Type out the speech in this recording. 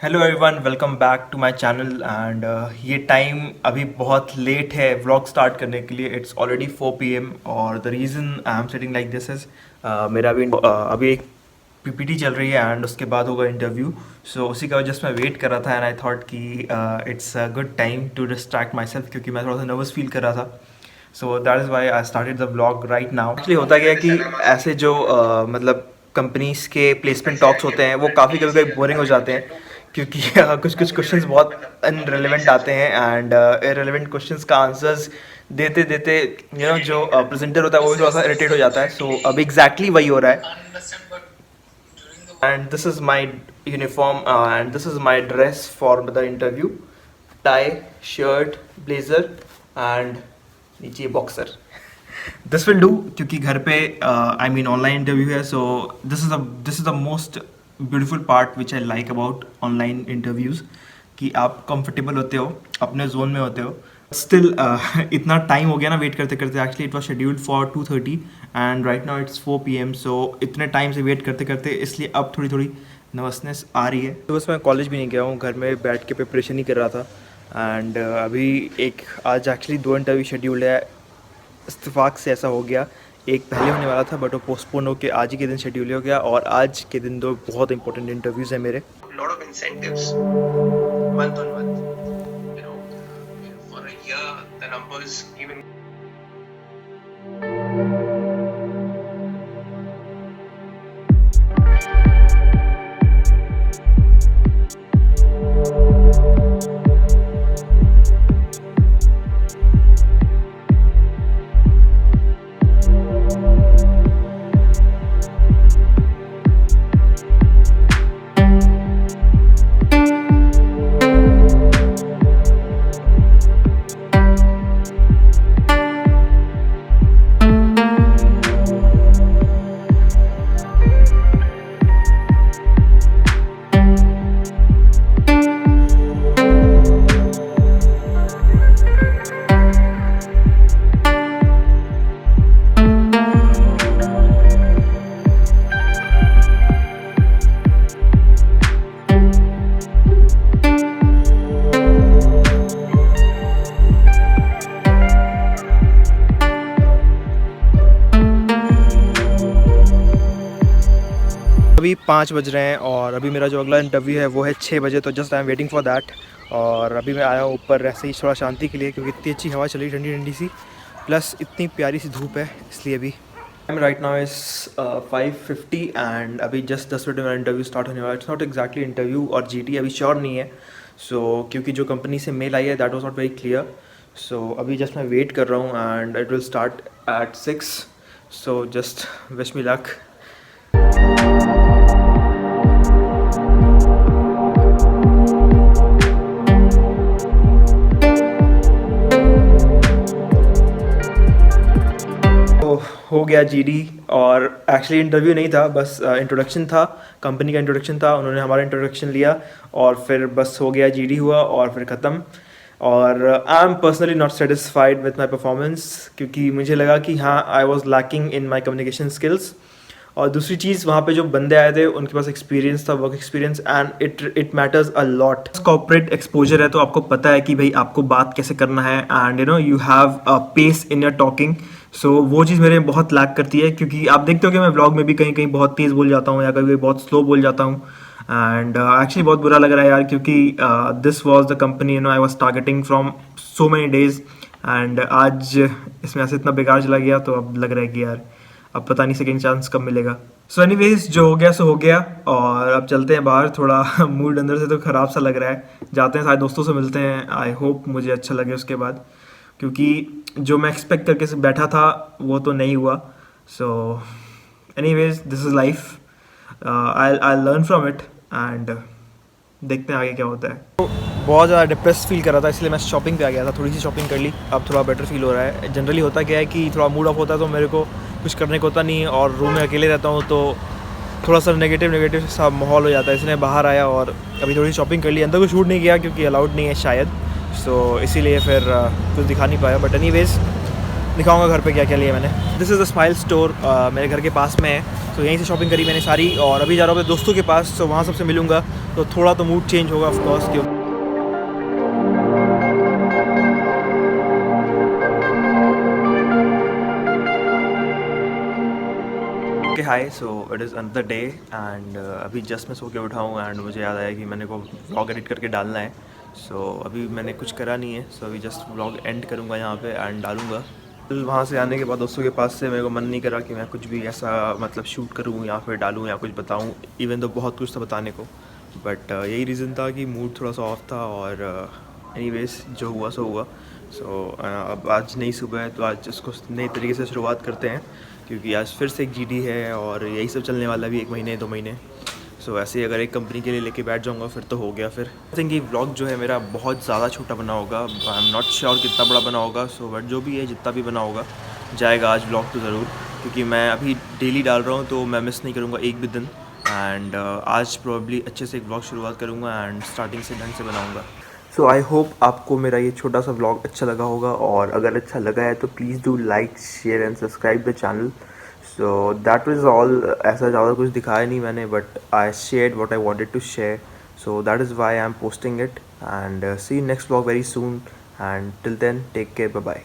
Hello everyone, welcome back to my channel and ये time अभी बहुत लेट है व्लॉग स्टार्ट करने के लिए। इट्स ऑलरेडी 4 PM और the reason I am sitting like this is मेरा अभी एक पीपीटी चल रही है एंड उसके बाद होगा इंटरव्यू। सो उसी का जस्ट मैं वेट कर रहा था एंड आई थॉट कि it's a good time to distract myself, क्योंकि मैं थोड़ा सा नर्वस फील कर रहा था। So that is why I started the vlog right now. Actually होता क्या है कि ऐसे जो मतलब कंपनीज के प्लेसमेंट टॉक्स होते हैं वो काफ़ी कभी कभी बोरिंग हो जाते हैं, क्योंकि कुछ कुछ क्वेश्चंस बहुत अनरेलेवेंट आते हैं एंड इररेलेवेंट क्वेश्चंस का आंसर्स देते देते जो प्रेजेंटर होता है वो भी थोड़ा सा इरिटेट हो जाता है। सो अब एग्जैक्टली वही हो रहा है and this is my uniform and this is my dress for the interview. Tie, shirt, blazer and नीचे बॉक्सर। दिस विल डू, क्योंकि घर पे आई मीन ऑनलाइन इंटरव्यू है। So this is the most beautiful part which I like about online interviews, कि आप comfortable होते हो, अपने जोन में होते हो। स्टिल इतना टाइम हो गया ना वेट करते करते। Actually it was scheduled for 2:30 and right now it's 4 PM। सो इतने टाइम से वेट करते करते इसलिए अब थोड़ी थोड़ी नर्वसनेस आ रही है। तो बस मैं कॉलेज भी नहीं गया हूँ, घर में बैठ के प्रिपरेशन ही कर रहा था एंड अभी एक आज एक्चुअली 2 इंटरव्यू शेड्यूल्ड है। इत्तेफाक से ऐसा हो गया, एक पहले होने वाला था बट वो पोस्टपोन होकर आज ही के दिन शेड्यूल हो गया, और आज के दिन दो बहुत इंपॉर्टेंट इंटरव्यूज़ हैं मेरे। Lot of incentives month on month, for a year the numbers even. अभी 5 बज रहे हैं और अभी मेरा जो अगला इंटरव्यू है वो है 6 बजे, तो just I am waiting for that. और अभी मैं आया हूँ ऊपर ऐसे ही थोड़ा शांति के लिए, क्योंकि इतनी अच्छी हवा चली ठंडी ठंडी सी, प्लस इतनी प्यारी सी धूप है, इसलिए अभी time right now is 5:50 and अभी जस्ट 10 मिनट में मेरा इंटरव्यू स्टार्ट होने वाला है। इट्स नॉट एग्जैक्टली इंटरव्यू और जीटी अभी श्योर नहीं है। सो क्योंकि जो कंपनी से मेल आई है that was not very clear. So अभी जस्ट मैं वेट कर रहा हूँ and it will start at 6। So just wish me luck. हो गया जीडी, और एक्चुअली इंटरव्यू नहीं था, बस इंट्रोडक्शन था, कंपनी का इंट्रोडक्शन था, उन्होंने हमारा इंट्रोडक्शन लिया और फिर बस हो गया, जीडी हुआ और फिर ख़त्म। और I am personally not satisfied with my performance, क्योंकि मुझे लगा कि हाँ I was lacking in my communication skills. और दूसरी चीज़, वहाँ पे जो बंदे आए थे उनके पास एक्सपीरियंस था, work experience, and it matters a lot. Corporate exposure है तो आपको पता है कि भाई आपको बात कैसे करना है and you have a pace in your talking. So वो चीज़ मेरे में बहुत लैक करती है, क्योंकि आप देखते हो कि मैं व्लॉग में भी कहीं कहीं बहुत तेज़ बोल जाता हूँ या कभी बहुत स्लो बोल जाता हूँ। एंड एक्चुअली बहुत बुरा लग रहा है यार, क्योंकि this was the company I was targeting from so many days and आज इसमें ऐसे इतना बेकार चला गया, तो अब लग रहा है कि यार अब पता नहीं सेकेंड चांस कब मिलेगा। सो एनीवेज, जो हो गया सो हो गया, और अब चलते हैं बाहर। थोड़ा मूड अंदर से तो ख़राब सा लग रहा है, जाते हैं सारे दोस्तों से मिलते हैं। आई होप मुझे अच्छा लगे उसके बाद, क्योंकि जो मैं एक्सपेक्ट करके से बैठा था वो तो नहीं हुआ। So anyways, this is life, I learn from it and देखते हैं आगे क्या होता है। तो बहुत ज़्यादा डिप्रेस फील कर रहा था, इसलिए मैं शॉपिंग पे आ गया था, थोड़ी सी शॉपिंग कर ली, अब थोड़ा बेटर फील हो रहा है। जनरली होता क्या है कि थोड़ा मूड ऑफ होता है तो मेरे को कुछ करने को होता नहीं है, और रूम में अकेले रहता हूँ तो थोड़ा सा नेगेटिव सा माहौल हो जाता है, इसलिए बाहर आया और अभी थोड़ी शॉपिंग कर ली। अंदर को शूट नहीं किया क्योंकि अलाउड नहीं है शायद, सो इसीलिए फिर कुछ दिखा नहीं पाया। बट एनीवेज, दिखाऊंगा घर पे क्या क्या लिया मैंने। This is the smile store, मेरे घर के पास में है। तो यहीं से शॉपिंग करी मैंने सारी, और अभी जा रहा हूँ अपने दोस्तों के पास, तो वहाँ सबसे मिलूँगा, तो थोड़ा तो मूड चेंज होगा ऑफ कोर्स। क्यों okay hi, so it is another day and अभी जस्ट मैं सो के उठा हूँ एंड मुझे याद आया कि मैंने को व्लॉग एडिट करके डालना है। सो अभी मैंने कुछ करा नहीं है, सो अभी जस्ट व्लॉग एंड करूँगा यहाँ पे एंड डालूँगा। फिर वहाँ से आने के बाद दोस्तों के पास से मेरे को मन नहीं करा कि मैं कुछ भी ऐसा मतलब शूट करूँ या फिर डालूँ या कुछ बताऊँ, इवन तो बहुत कुछ था बताने को, बट यही रीज़न था कि मूड थोड़ा सा ऑफ था। और एनीवेज जो हुआ सो हुआ। सो अब आज नई सुबह है, तो आज इसको नई तरीके से शुरुआत करते हैं, क्योंकि आज फिर से एक जीडी है और यही सब चलने वाला भी 1 महीने 2 महीने। सो ऐसे ही अगर एक कंपनी के लिए लेके बैठ जाऊंगा फिर तो हो गया। फिर आई थिंक ये व्लॉग जो है मेरा बहुत ज़्यादा छोटा बना होगा, आई एम नॉट श्योर कितना बड़ा बना होगा। सो बट जो भी है, जितना भी बना होगा जाएगा आज व्लॉग तो ज़रूर, क्योंकि मैं अभी डेली डाल रहा हूँ तो मैं मिस नहीं करूँगा एक भी दिन। एंड आज प्रोबेबली अच्छे से एक व्लॉग शुरुआत करूँगा एंड स्टार्टिंग से ढंग से बनाऊँगा। सो आई होप आपको मेरा ये छोटा सा व्लॉग अच्छा लगा होगा, और अगर अच्छा लगा है तो please do like share and subscribe the channel. So that was all. ऐसा ज़्यादा कुछ दिखाया नहीं मैंने, but I shared what I wanted to share, so that is why I am posting it. And see you next vlog very soon, and till then take care, bye bye.